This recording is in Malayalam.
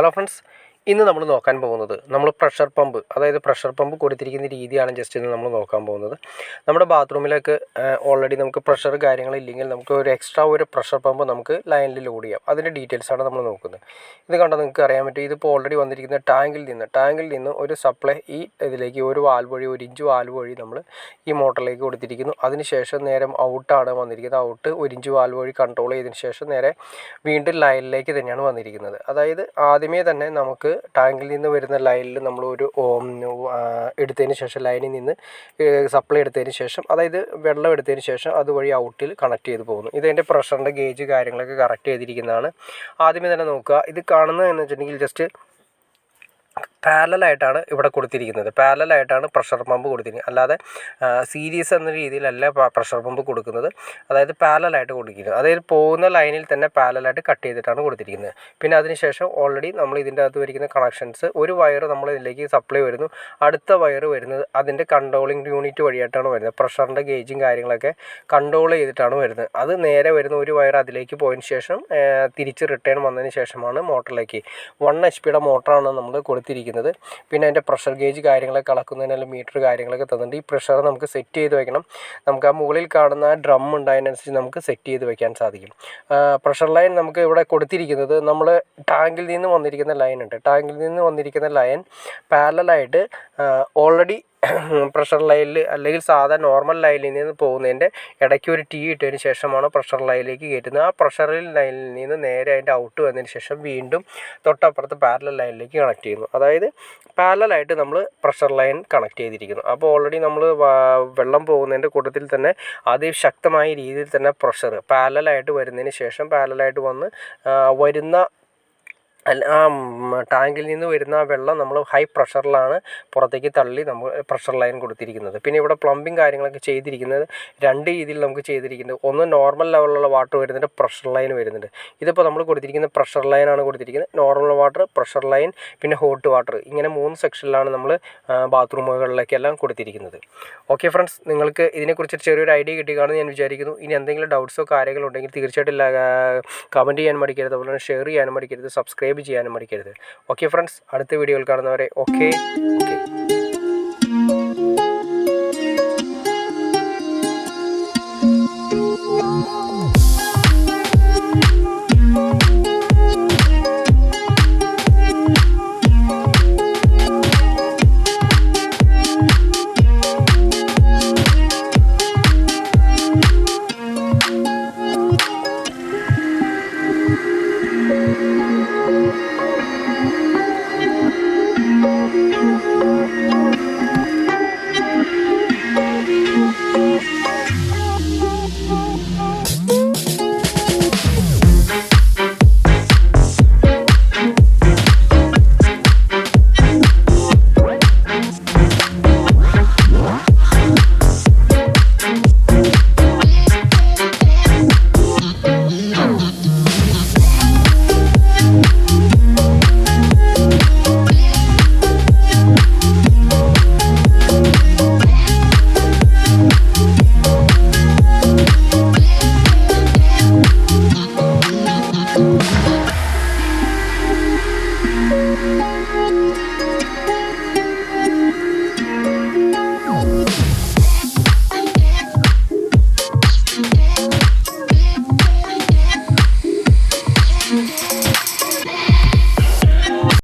ഹലോ ഫ്രണ്ട്സ്, ഇന്ന് നമ്മൾ നോക്കാൻ പോകുന്നത് പ്രഷർ പമ്പ്, അതായത് പ്രഷർ പമ്പ് കൊടുത്തിരിക്കുന്ന രീതിയാണ് ജസ്റ്റ് ഇന്ന് നമ്മൾ നോക്കാൻ പോകുന്നത്. നമ്മുടെ ബാത്റൂമിലേക്ക് ഓൾറെഡി നമുക്ക് പ്രഷർ കാര്യങ്ങളില്ലെങ്കിൽ നമുക്ക് ഒരു എക്സ്ട്രാ ഒരു പ്രഷർ പമ്പ് നമുക്ക് ലൈനിൽ ലോഡ് ചെയ്യാം. അതിൻ്റെ ഡീറ്റെയിൽസാണ് നമ്മൾ നോക്കുന്നത്. ഇത് കണ്ടാൽ നിങ്ങൾക്ക് അറിയാൻ പറ്റും, ഇതിപ്പോൾ ഓൾറെഡി വന്നിരിക്കുന്ന ടാങ്കിൽ നിന്ന് ഒരു സപ്ലൈ ഈ ഇതിലേക്ക് ഒരു വാൽവ് വഴി, 1 ഇഞ്ച് വാൽവ് വഴി നമ്മൾ ഈ മോട്ടറിലേക്ക് കൊടുത്തിരിക്കുന്നു. അതിനുശേഷം നേരെ ഔട്ടാണ് വന്നിരിക്കുന്നത്. ഔട്ട് 1 ഇഞ്ച് വാൽവ് വഴി കൺട്രോൾ ചെയ്തതിന് ശേഷം നേരെ വീണ്ടും ലൈനിലേക്ക് തന്നെയാണ് വന്നിരിക്കുന്നത്. അതായത് ആദ്യമേ തന്നെ നമുക്ക് ടാങ്കിൽ നിന്ന് വരുന്ന ലൈനിൽ നമ്മൾ ഒരു എടുത്തതിന് ശേഷം, ലൈനിൽ നിന്ന് സപ്ലൈ എടുത്തതിന് ശേഷം, അതായത് വെള്ളം എടുത്തതിന് ശേഷം അതുവഴി ഔട്ടിൽ കണക്ട് ചെയ്ത് പോകുന്നു. ഇതിൻ്റെ പ്രഷറിൻ്റെ ഗേജ് കാര്യങ്ങളൊക്കെ കറക്റ്റ് ചെയ്തിരിക്കുന്നതാണ്. ആദ്യമേ തന്നെ നോക്കുക. ഇത് കാണുന്നതെന്ന് വെച്ചിട്ടുണ്ടെങ്കിൽ ജസ്റ്റ് പാരലായിട്ടാണ് ഇവിടെ കൊടുത്തിരിക്കുന്നത്. പാരലായിട്ടാണ് പ്രഷർ പമ്പ് കൊടുത്തിരിക്കുന്നത്. അല്ലാതെ സീരീസ് എന്ന രീതിയിലല്ല പ്രഷർ പമ്പ് കൊടുക്കുന്നത്. അതായത് പാരലായിട്ട് കൊടുക്കുന്നത്. അതായത് പോകുന്ന ലൈനിൽ തന്നെ പാരലായിട്ട് കട്ട് ചെയ്തിട്ടാണ് കൊടുത്തിരിക്കുന്നത്. പിന്നെ അതിനുശേഷം ഓൾറെഡി നമ്മൾ ഇതിൻ്റെ അകത്ത് വരിക്കുന്ന കണക്ഷൻസ്, ഒരു വയർ നമ്മൾ ഇതിലേക്ക് സപ്ലൈ വരുന്നു, അടുത്ത വയർ വരുന്നത് അതിൻ്റെ കൺട്രോളിങ് യൂണിറ്റ് വഴിയായിട്ടാണ് വരുന്നത്. പ്രഷറിൻ്റെ ഗേജും കാര്യങ്ങളൊക്കെ കൺട്രോൾ ചെയ്തിട്ടാണ് വരുന്നത്. അത് നേരെ വരുന്ന ഒരു വയർ അതിലേക്ക് പോയതിന് ശേഷം തിരിച്ച് റിട്ടേൺ വന്നതിന് ശേഷമാണ് മോട്ടറിലേക്ക് 1 HP മോട്ടറാണ് നമ്മൾ കൊടുത്തിരിക്കുന്നത്. പിന്നെ അതിൻ്റെ പ്രഷർ ഗേജ് കാര്യങ്ങളൊക്കെ അളക്കുന്നതിനുള്ള മീറ്റർ കാര്യങ്ങളൊക്കെ തന്നിട്ടുണ്ട്. ഈ പ്രഷർ നമുക്ക് സെറ്റ് ചെയ്ത് വെക്കണം. നമുക്ക് ആ മുകളിൽ കാണുന്ന ഡ്രം ഉണ്ട്, അതിനനുസരിച്ച് നമുക്ക് സെറ്റ് ചെയ്ത് വെക്കാൻ സാധിക്കും. പ്രഷർ ലൈൻ നമുക്ക് ഇവിടെ കൊടുത്തിരിക്കുന്നത്, നമ്മൾ ടാങ്കിൽ നിന്ന് വന്നിരിക്കുന്ന ലൈൻ ഉണ്ട്. ടാങ്കിൽ നിന്ന് വന്നിരിക്കുന്ന ലൈൻ പാരലായിട്ട് ഓൾറെഡി പ്രഷർ ലൈനിൽ, അല്ലെങ്കിൽ സാധാ നോർമൽ ലൈനിൽ നിന്ന് പോകുന്നതിൻ്റെ ഇടയ്ക്ക് ഒരു ടീ ഇട്ടതിന് ശേഷമാണ് പ്രഷർ ലൈനിലേക്ക് കയറ്റുന്നത്. ആ പ്രഷർ ലൈനിൽ നിന്ന് നേരെ അതിൻ്റെ ഔട്ട് വന്നതിന് ശേഷം വീണ്ടും തൊട്ടപ്പുറത്ത് പാരലൽ ലൈനിലേക്ക് കണക്ട് ചെയ്യുന്നു. അതായത് പാരലായിട്ട് നമ്മൾ പ്രഷർ ലൈൻ കണക്ട് ചെയ്തിരിക്കുന്നു. അപ്പോൾ ഓൾറെഡി നമ്മൾ വെള്ളം പോകുന്നതിൻ്റെ കൂട്ടത്തിൽ തന്നെ അതിശക്തമായ രീതിയിൽ തന്നെ പ്രഷർ പാരലായിട്ട് വരുന്നതിന് ശേഷം, പാരലായിട്ട് വന്ന് വരുന്ന ആ ടാങ്കിൽ നിന്ന് വരുന്ന വെള്ളം നമ്മൾ ഹൈ പ്രഷറിലാണ് പുറത്തേക്ക് തള്ളി നമ്മൾ പ്രഷർ ലൈൻ കൊടുത്തിരിക്കുന്നത്. പിന്നെ ഇവിടെ പ്ലംബിങ് കാര്യങ്ങളൊക്കെ ചെയ്തിരിക്കുന്നത് 2 രീതിയിൽ നമുക്ക് ചെയ്തിരിക്കുന്നത്. ഒന്ന് നോർമൽ ലെവലിലുള്ള വാട്ടർ വരുന്നുണ്ട്, പ്രഷർ ലൈൻ വരുന്നുണ്ട്. ഇതിപ്പോൾ നമ്മൾ കൊടുത്തിരിക്കുന്ന പ്രഷർ ലൈനാണ് കൊടുത്തിരിക്കുന്നത്. നോർമൽ വാട്ടർ, പ്രഷർ ലൈൻ, പിന്നെ ഹോട്ട് വാട്ടർ, ഇങ്ങനെ 3 സെക്ഷനിലാണ് നമ്മൾ ബാത്റൂമുകളിലേക്കെല്ലാം കൊടുത്തിരിക്കുന്നത്. ഓക്കെ ഫ്രണ്ട്സ്, നിങ്ങൾക്ക് ഇതിനെക്കുറിച്ച് ചെറിയൊരു ഐഡിയ കിട്ടിക്കാണെന്ന് ഞാൻ വിചാരിക്കുന്നു. ഇനി എന്തെങ്കിലും ഡൗട്ട്സോ കാര്യങ്ങളോ ഉണ്ടെങ്കിൽ തീർച്ചയായിട്ടും കമൻറ്റ് ചെയ്യാൻ മടിക്കരുത്. അതുപോലെ തന്നെ ഷെയർ ചെയ്യാനും മടിക്കരുത്, സബ്സ്ക്രൈബ് ചെയ്യാനും മടിക്കരുത്. ഓക്കെ ഫ്രണ്ട്സ്, അടുത്ത വീഡിയോയിൽ കാണുന്നവരെ ഓക്കെ.